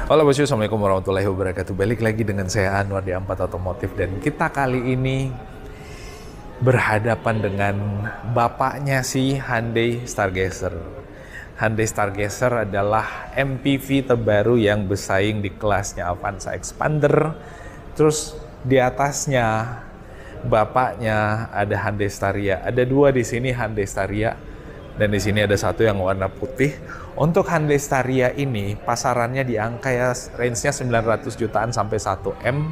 Halo bosku, assalamualaikum warahmatullahi wabarakatuh. Balik lagi dengan saya Anwar di Ampat Otomotif, dan kita kali ini berhadapan dengan bapaknya si Hyundai Stargazer. Hyundai Stargazer adalah MPV terbaru yang bersaing di kelasnya Avanza Expander. Terus di atasnya bapaknya ada Hyundai Staria. Ada dua di sini Hyundai Staria, dan di sini ada satu yang warna putih. Untuk Hyundai Staria ini pasarannya di angka ya range-nya 900 jutaan sampai 1 M.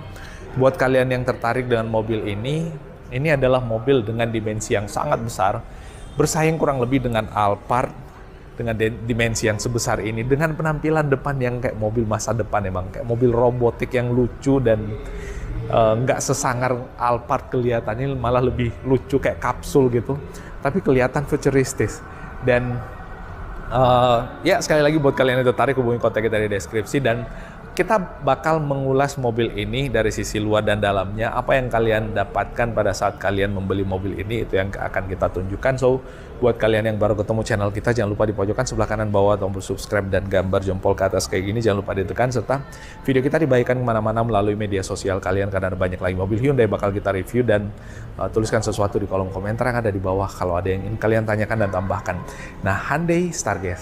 Buat kalian yang tertarik dengan mobil ini adalah mobil dengan dimensi yang sangat besar, bersaing kurang lebih dengan Alphard dengan dimensi yang sebesar ini, dengan penampilan depan yang kayak mobil masa depan, emang kayak mobil robotik yang lucu dan nggak sesangar Alphard kelihatannya, malah lebih lucu kayak kapsul gitu, tapi kelihatan futuristis. Dan ya sekali lagi buat kalian yang tertarik, hubungi kontak kita di deskripsi, dan kita bakal mengulas mobil ini dari sisi luar dan dalamnya. Apa yang kalian dapatkan pada saat kalian membeli mobil ini, itu yang akan kita tunjukkan. So buat kalian yang baru ketemu channel kita, jangan lupa di pojokan sebelah kanan bawah tombol subscribe dan gambar jempol ke atas kayak gini, jangan lupa ditekan, serta video kita dibagikan kemana-mana melalui media sosial kalian, karena ada banyak lagi mobil Hyundai bakal kita review. Dan tuliskan sesuatu di kolom komentar yang ada di bawah kalau ada yang ingin kalian tanyakan dan tambahkan. Nah, Hyundai Staria.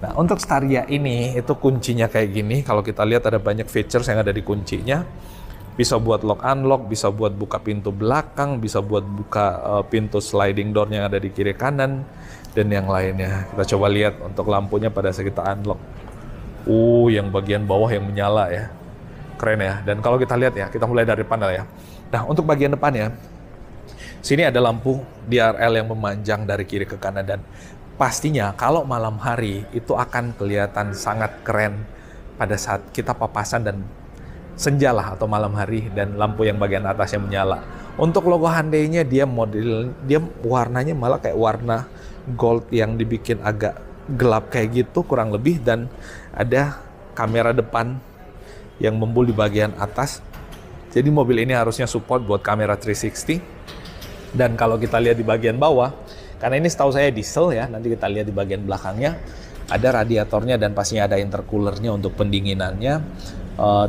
Nah, untuk Staria ini itu kuncinya kayak gini. Kalau kita lihat ada banyak features yang ada di kuncinya. Bisa buat lock unlock, bisa buat buka pintu belakang, bisa buat buka pintu sliding door yang ada di kiri kanan, dan yang lainnya. Kita coba lihat untuk lampunya pada saat kita unlock. Yang bagian bawah yang menyala ya. Keren ya. Dan kalau kita lihat ya, kita mulai dari depan ya. Nah, untuk bagian depannya, sini ada lampu DRL yang memanjang dari kiri ke kanan, dan pastinya kalau malam hari itu akan kelihatan sangat keren pada saat kita papasan dan senja lah, atau malam hari, dan lampu yang bagian atasnya menyala. Untuk logo Hyundai-nya dia warnanya malah kayak warna gold yang dibikin agak gelap kayak gitu kurang lebih, dan ada kamera depan yang membul di bagian atas. Jadi mobil ini harusnya support buat kamera 360. Dan kalau kita lihat di bagian bawah, karena ini setahu saya diesel ya, nanti kita lihat di bagian belakangnya ada radiatornya dan pastinya ada intercoolernya untuk pendinginannya.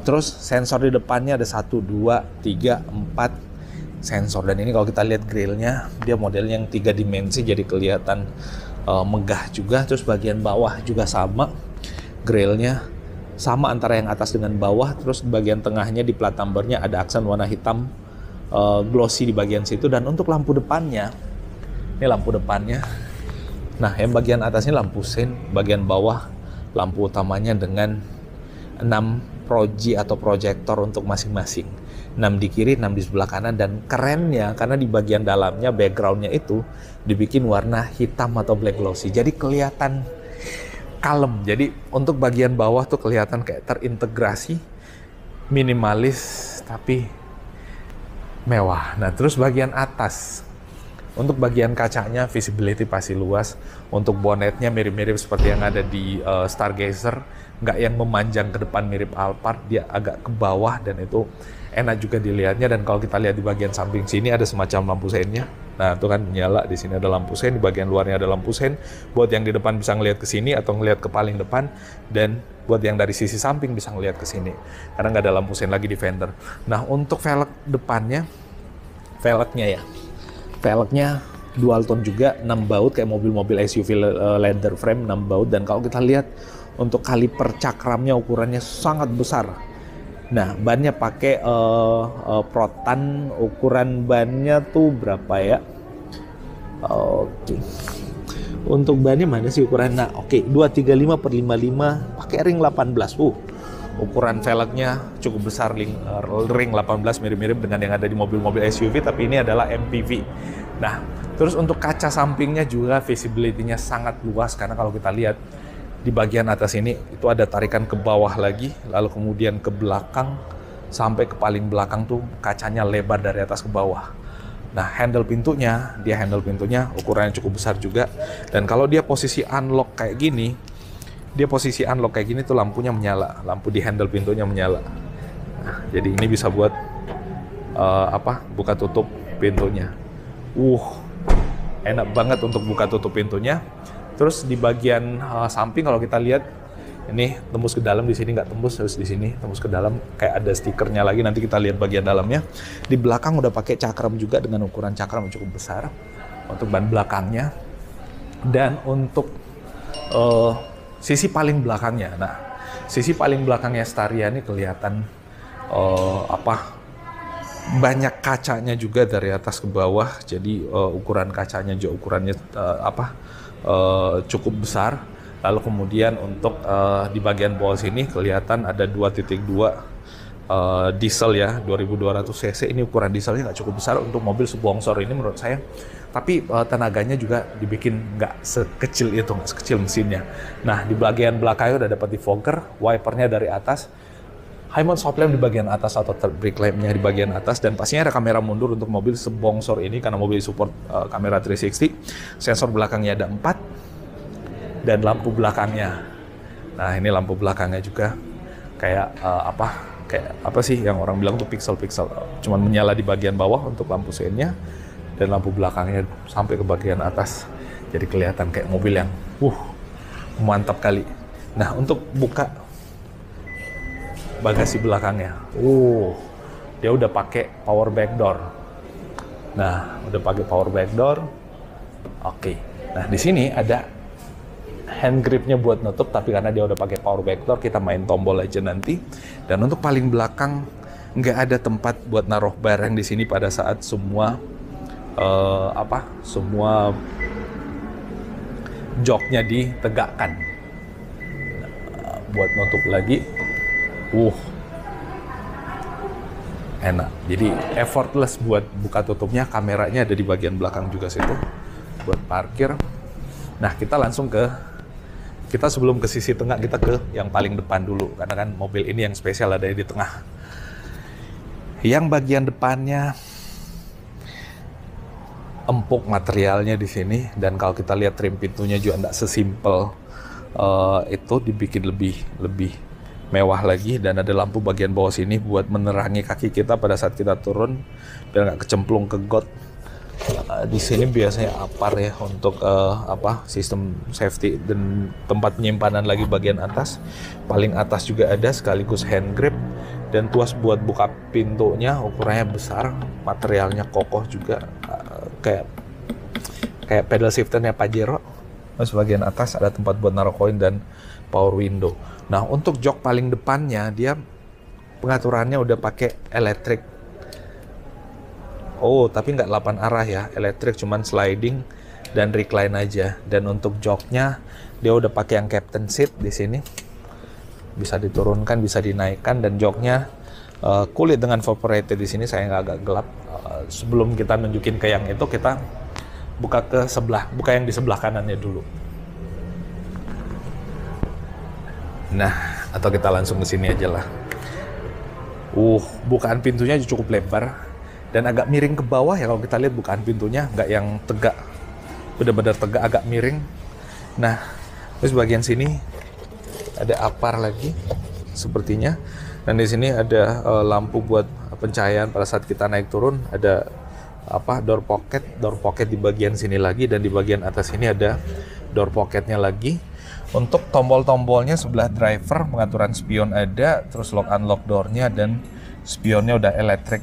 Terus sensor di depannya ada 1, 2, 3, 4 sensor. Dan ini kalau kita lihat grillnya, dia modelnya yang 3 dimensi, jadi kelihatan megah juga. Terus bagian bawah juga sama, grillnya sama antara yang atas dengan bawah. Terus bagian tengahnya di plat numbernya ada aksen warna hitam glossy di bagian situ. Dan untuk lampu depannya, ini lampu depannya. Nah, yang bagian atasnya lampu sein, bagian bawah lampu utamanya dengan 6 proji atau proyektor untuk masing-masing. 6 di kiri, 6 di sebelah kanan. Dan kerennya karena di bagian dalamnya, backgroundnya itu dibikin warna hitam atau black glossy, jadi kelihatan kalem. Jadi untuk bagian bawah tuh kelihatan kayak terintegrasi, minimalis tapi mewah. Nah, terus bagian atas, untuk bagian kacanya visibility pasti luas. Untuk bonetnya mirip-mirip seperti yang ada di Stargazer, nggak yang memanjang ke depan mirip Alphard, dia agak ke bawah, dan itu enak juga dilihatnya. Dan kalau kita lihat di bagian samping sini ada semacam lampu seinnya. Nah, itu kan menyala, di sini ada lampu sein, di bagian luarnya ada lampu sein. Buat yang di depan bisa ngelihat ke sini atau ngelihat ke paling depan, dan buat yang dari sisi samping bisa ngelihat ke sini. Karena nggak ada lampu sein lagi di fender. Nah, untuk velg depannya, velgnya dual tone juga, 6 baut kayak mobil-mobil SUV leather frame, 6 baut. Dan kalau kita lihat untuk kaliper cakramnya ukurannya sangat besar. Nah, bannya pakai Proton, ukuran bannya tuh berapa ya? Oke. Untuk bannya mana sih ukuran? Nah, oke, 235/55 pakai ring 18. Ukuran velgnya cukup besar, ring 18, mirip-mirip dengan yang ada di mobil-mobil SUV, tapi ini adalah MPV. Nah, terus untuk kaca sampingnya juga visibility-nya sangat luas, karena kalau kita lihat di bagian atas ini itu ada tarikan ke bawah lagi, lalu kemudian ke belakang sampai ke paling belakang tuh kacanya lebar dari atas ke bawah. Nah, handle pintunya ukurannya cukup besar juga. Dan kalau dia posisi unlock kayak gini, tuh lampunya menyala, lampu di handle pintunya menyala. Nah, jadi ini bisa buat buka tutup pintunya. Enak banget untuk buka tutup pintunya. Terus di bagian samping kalau kita lihat ini tembus ke dalam, di sini nggak tembus, terus di sini tembus ke dalam, kayak ada stikernya lagi. Nanti kita lihat bagian dalamnya. Di belakang udah pakai cakram juga dengan ukuran cakram yang cukup besar untuk ban belakangnya. Dan untuk sisi paling belakangnya, nah sisi paling belakangnya Staria ini kelihatan banyak kacanya juga dari atas ke bawah. Jadi ukuran kacanya juga ukurannya cukup besar. Lalu kemudian untuk di bagian bawah sini kelihatan ada 2.2 diesel ya, 2200 cc. Ini ukuran dieselnya nggak cukup besar untuk mobil subwongsor ini menurut saya. Tapi tenaganya juga dibikin nggak sekecil itu, nggak sekecil mesinnya. Nah, di bagian belakangnya udah dapat defogger, wipernya dari atas, high mount stop lamp di bagian atas atau brake lampnya di bagian atas, dan pastinya ada kamera mundur untuk mobil subwongsor ini karena mobil support kamera 360. Sensor belakangnya ada 4. Dan lampu belakangnya. Nah, ini lampu belakangnya juga kayak apa sih yang orang bilang tuh pixel-pixel. Cuman menyala di bagian bawah untuk lampu seinnya, dan lampu belakangnya sampai ke bagian atas. Jadi kelihatan kayak mobil yang mantap kali. Nah, untuk buka bagasi belakangnya. Dia udah pakai power back door. Nah, udah pakai power back door. Oke. Nah, di sini ada hand gripnya buat nutup, tapi karena dia udah pakai power back door, kita main tombol aja nanti. Dan untuk paling belakang nggak ada tempat buat naruh barang di sini pada saat semua semua joknya ditegakkan. Buat nutup lagi, enak. Jadi effortless buat buka tutupnya. Kameranya ada di bagian belakang juga situ buat parkir. Nah, kita sebelum ke sisi tengah, kita ke yang paling depan dulu, karena kan mobil ini yang spesial ada di tengah. Yang bagian depannya empuk materialnya di sini, dan kalau kita lihat trim pintunya juga tidak sesimpel itu, dibikin lebih mewah lagi, dan ada lampu bagian bawah sini buat menerangi kaki kita pada saat kita turun biar nggak kecemplung ke got. Di sini biasanya apar ya untuk sistem safety, dan tempat penyimpanan lagi bagian atas. Paling atas juga ada sekaligus hand grip, dan tuas buat buka pintunya ukurannya besar, materialnya kokoh juga, kayak pedal shifternya Pajero. Terus bagian atas ada tempat buat naruh koin dan power window. Nah, untuk jok paling depannya dia pengaturannya udah pakai elektrik. Tapi nggak 8 arah ya, elektrik, cuman sliding dan recline aja. Dan untuk joknya dia udah pakai yang captain seat di sini, bisa diturunkan, bisa dinaikkan, dan joknya kulit dengan vaporated di sini. Saya agak gelap. Sebelum kita nunjukin ke yang itu, kita buka yang di sebelah kanannya dulu. Nah, atau kita langsung ke sini aja lah. Bukaan pintunya cukup lebar dan agak miring ke bawah ya. Kalau kita lihat bukaan pintunya nggak yang tegak, benar-benar tegak, agak miring. Nah, terus bagian sini ada apar lagi sepertinya, dan di sini ada lampu buat pencahayaan pada saat kita naik turun. Ada door pocket di bagian sini lagi, dan di bagian atas ini ada door pocketnya lagi. Untuk tombol-tombolnya sebelah driver, pengaturan spion ada, terus lock unlock doornya, dan spionnya udah elektrik.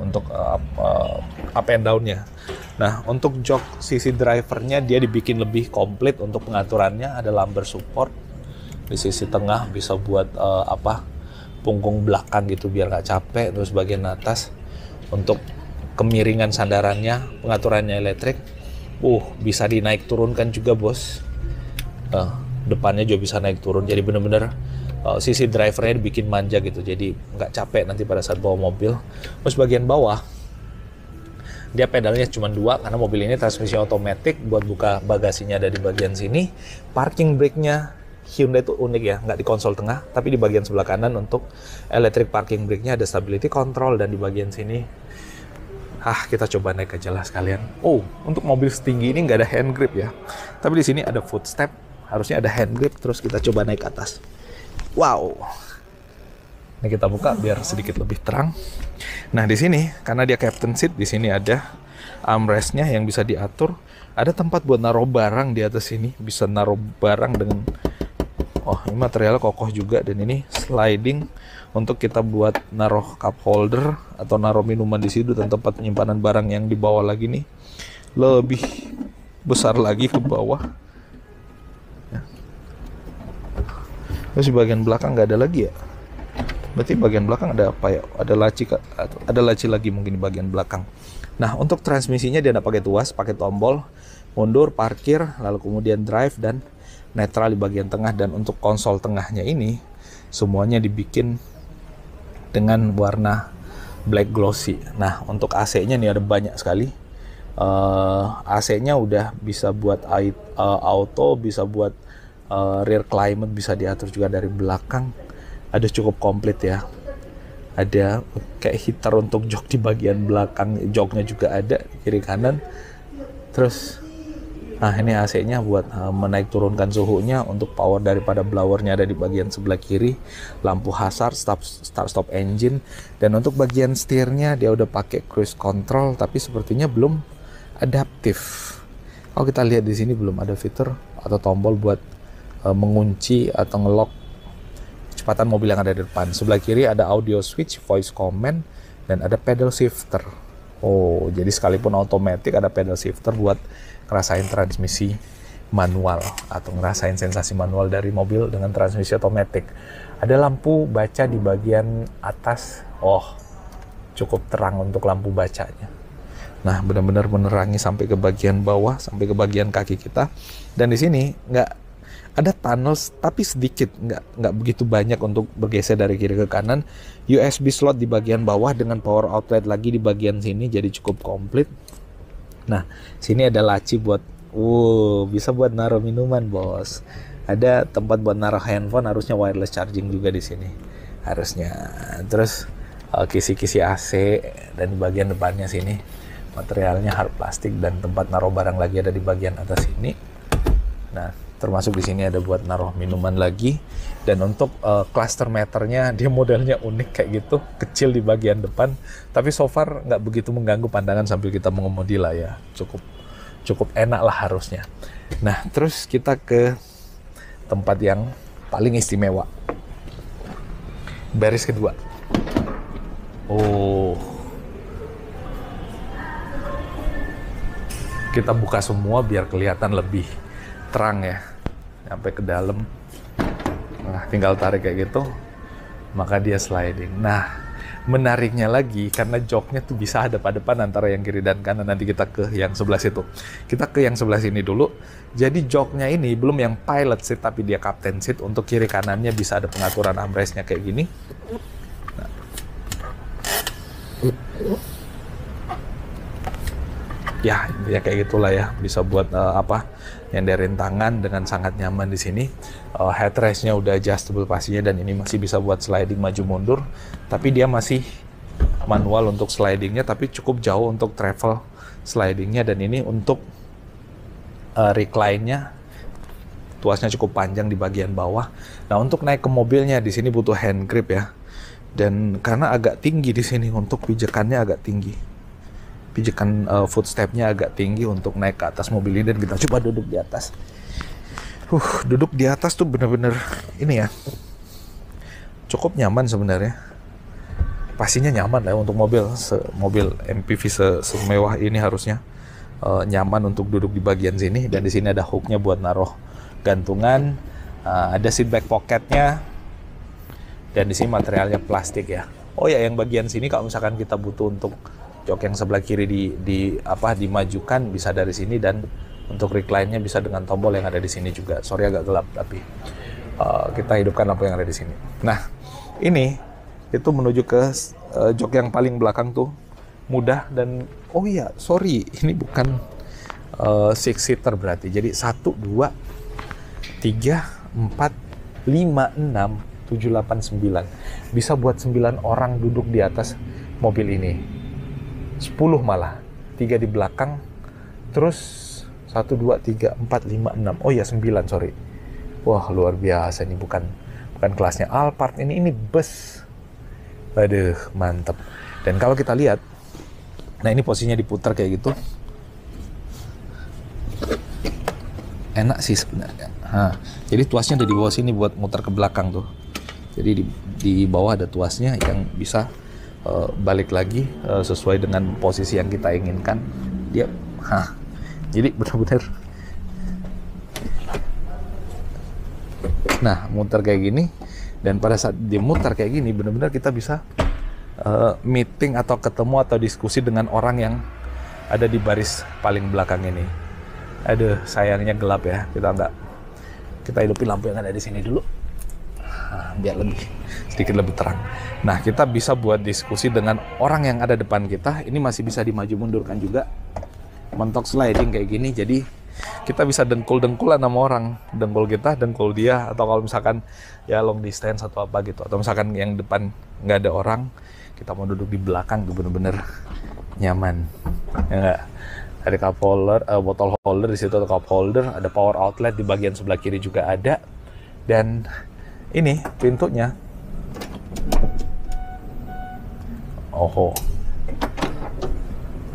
Untuk up and down-nya. Nah, untuk jok sisi drivernya dia dibikin lebih komplit untuk pengaturannya. Ada lumbar support di sisi tengah, bisa buat punggung belakang gitu biar nggak capek. Terus bagian atas untuk kemiringan sandarannya, pengaturannya elektrik. Bisa dinaik turunkan juga, bos. Depannya juga bisa naik turun, jadi bener-bener sisi drivernya dibikin manja gitu, jadi nggak capek nanti pada saat bawa mobil. Terus bagian bawah dia pedalnya cuma 2 karena mobil ini transmisi otomatis. Buat buka bagasinya ada di bagian sini. Parking brake-nya Hyundai itu unik ya, nggak di konsol tengah tapi di bagian sebelah kanan. Untuk electric parking brake-nya ada stability control, dan di bagian sini kita coba naik aja lah sekalian. Untuk mobil setinggi ini nggak ada hand grip ya, tapi di sini ada footstep, harusnya ada hand grip. Terus kita coba naik ke atas. Ini kita buka biar sedikit lebih terang. Nah, di sini karena dia captain seat, di sini ada armrestnya yang bisa diatur. Ada tempat buat naruh barang di atas sini, bisa naruh barang dengan, oh ini materialnya kokoh juga, dan ini sliding untuk kita buat naruh cup holder atau naruh minuman di situ, dan tempat penyimpanan barang yang di bawah lagi nih lebih besar lagi ke bawah. Terus di bagian belakang nggak ada lagi ya? Berarti bagian belakang ada apa ya? Ada laci lagi mungkin di bagian belakang. Nah, untuk transmisinya dia nggak pakai tuas, pakai tombol mundur, parkir, lalu kemudian drive dan netral di bagian tengah. Dan untuk konsol tengahnya ini semuanya dibikin dengan warna black glossy. Nah, untuk AC-nya nih ada banyak sekali. AC-nya udah bisa buat auto, bisa buat rear climate, bisa diatur juga dari belakang. Ada cukup komplit ya. Ada kayak heater untuk jok di bagian belakang, joknya juga ada kiri kanan. Terus nah ini AC-nya buat menaik turunkan suhunya. Untuk power daripada blowernya ada di bagian sebelah kiri. Lampu hazard, start stop engine. Dan untuk bagian setirnya dia udah pakai cruise control, tapi sepertinya belum adaptif. Kalau kita lihat di sini belum ada fitur atau tombol buat mengunci atau ngelock kecepatan mobil yang ada di depan. Sebelah kiri ada audio switch, voice command, dan ada pedal shifter. Oh, jadi sekalipun otomatis ada pedal shifter buat ngerasain transmisi manual atau ngerasain sensasi manual dari mobil dengan transmisi otomatis. Ada lampu baca di bagian atas. Oh, cukup terang untuk lampu bacanya. Nah, benar-benar menerangi sampai ke bagian bawah, sampai ke bagian kaki kita. Dan di sini nggak ada tunnels, tapi sedikit, nggak begitu banyak untuk bergeser dari kiri ke kanan. USB slot di bagian bawah dengan power outlet lagi di bagian sini, jadi cukup komplit. Nah, sini ada laci buat, bisa buat naruh minuman, bos. Ada tempat buat naruh handphone, harusnya wireless charging juga di sini, harusnya. Terus kisi-kisi AC, dan di bagian depannya sini materialnya hard plastik, dan tempat naruh barang lagi ada di bagian atas sini. Nah, termasuk di sini ada buat naruh minuman lagi. Dan untuk cluster meternya dia modelnya unik kayak gitu, kecil di bagian depan, tapi so far nggak begitu mengganggu pandangan sambil kita mengemudi lah ya. Cukup enak lah harusnya. Nah, terus kita ke tempat yang paling istimewa, baris kedua. Oh, kita buka semua biar kelihatan lebih terang ya, sampai ke dalam. Nah, tinggal tarik kayak gitu, maka dia sliding. Nah, menariknya lagi karena joknya tuh bisa hadap-hadapan antara yang kiri dan kanan. Nanti kita ke yang sebelah situ. Kita ke yang sebelah sini dulu. Jadi joknya ini belum yang pilot seat, tapi dia captain seat. Untuk kiri kanannya bisa ada pengaturan armrestnya kayak gini. Nah. Ya kayak gitulah ya, bisa buat nyandarin tangan dengan sangat nyaman di sini. Headrestnya udah adjustable pastinya, dan ini masih bisa buat sliding maju mundur, tapi dia masih manual untuk slidingnya, tapi cukup jauh untuk travel slidingnya. Dan ini untuk recline-nya, tuasnya cukup panjang di bagian bawah. Nah, untuk naik ke mobilnya di sini butuh hand grip ya, dan karena agak tinggi di sini, untuk pijakannya agak tinggi. Pijakan footstep-nya agak tinggi untuk naik ke atas mobil ini. Dan kita coba duduk di atas. Duduk di atas tuh bener-bener ini ya, cukup nyaman sebenarnya. Pastinya nyaman lah untuk mobil MPV semewah ini, harusnya nyaman untuk duduk di bagian sini. Dan di sini ada hooknya buat naruh gantungan, ada seat back pocketnya, dan di sini materialnya plastik ya. Oh ya, yang bagian sini kalau misalkan kita butuh untuk jok yang sebelah kiri dimajukan, bisa dari sini. Dan untuk recline-nya bisa dengan tombol yang ada di sini juga. Sorry agak gelap, tapi kita hidupkan lampu yang ada di sini. Nah, ini itu menuju ke jok yang paling belakang tuh mudah. Dan oh iya, sorry, ini bukan six seater berarti. Jadi 1, 2, 3, 4, 5, 6, 7, 8, 9. Bisa buat 9 orang duduk di atas mobil ini. 10 malah. 3 di belakang. Terus 1, 2, 3, 4, 5, 6. Oh ya, 9, sorry. Wah, luar biasa. Ini bukan kelasnya Alphard. Ini bus. Aduh, mantep. Dan kalau kita lihat, Nah ini posisinya diputar kayak gitu. Enak sih sebenarnya. Nah, jadi tuasnya ada di bawah sini buat muter ke belakang tuh. Jadi di bawah ada tuasnya yang bisa balik lagi sesuai dengan posisi yang kita inginkan. Dia, jadi benar-benar. Nah, muter kayak gini, dan pada saat dia muter kayak gini, benar-benar kita bisa meeting atau ketemu atau diskusi dengan orang yang ada di baris paling belakang ini. Aduh, sayangnya gelap ya. Kita hidupin lampu yang ada di sini dulu. Nah, biar sedikit lebih terang. Nah, kita bisa buat diskusi dengan orang yang ada depan kita. Ini masih bisa dimaju mundurkan juga. Mentok sliding kayak gini. Jadi kita bisa dengkul-dengkulan sama orang. Dengkul kita, dengkul dia. Atau kalau misalkan ya long distance atau apa gitu. Atau misalkan yang depan nggak ada orang, kita mau duduk di belakang tuh bener-bener nyaman. Ya nggak? Ada cup holder, botol holder di situ, ada cup holder, ada power outlet di bagian sebelah kiri juga ada. Dan ini pintunya. Oh.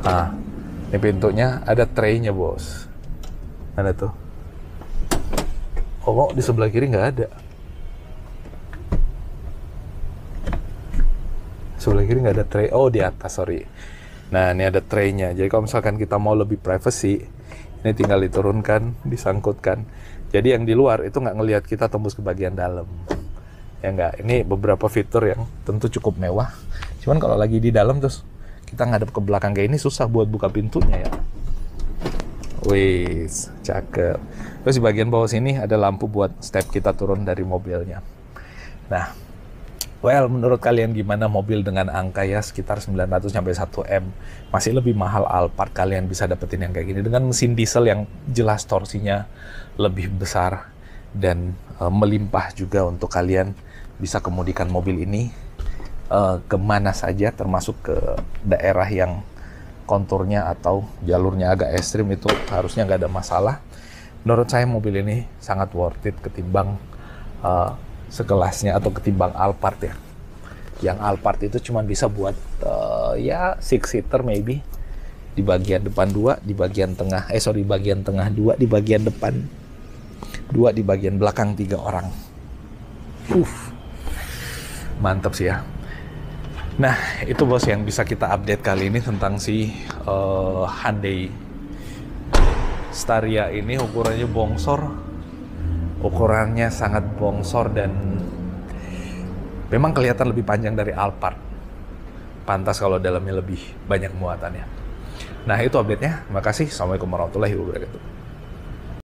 Nah, ini pintunya ada tray-nya, bos. Mana tuh? Oh, di sebelah kiri nggak ada. Sebelah kiri nggak ada tray. Oh, di atas, sorry. Nah, ini ada tray-nya. Jadi kalau misalkan kita mau lebih privacy, ini tinggal diturunkan, disangkutkan. Jadi yang di luar itu nggak ngelihat kita tembus ke bagian dalam. Ya nggak, ini beberapa fitur yang tentu cukup mewah. Cuman kalau lagi di dalam terus kita ngadep ke belakang kayak ini susah buat buka pintunya ya. Wih, cakep. Terus di bagian bawah sini ada lampu buat step kita turun dari mobilnya. Nah, well, menurut kalian gimana mobil dengan angka ya sekitar 900 sampai 1 M? Masih lebih mahal Alphard, kalian bisa dapetin yang kayak gini dengan mesin diesel yang jelas torsinya lebih besar dan melimpah juga untuk kalian bisa kemudikan mobil ini kemana saja, termasuk ke daerah yang konturnya atau jalurnya agak ekstrim, itu harusnya nggak ada masalah. Menurut saya mobil ini sangat worth it ketimbang sekelasnya atau ketimbang Alphard ya. Yang Alphard itu cuma bisa buat ya 6-seater maybe. Di bagian depan 2, di bagian tengah bagian tengah 2, di bagian depan 2, di bagian belakang 3 orang. Mantap sih ya. Nah, itu bos yang bisa kita update kali ini tentang si Hyundai Staria ini. Ukurannya bongsor. Ukurannya sangat bongsor dan memang kelihatan lebih panjang dari Alphard. Pantas kalau dalamnya lebih banyak muatannya. Nah, itu update-nya. Makasih. Assalamualaikum warahmatullahi wabarakatuh.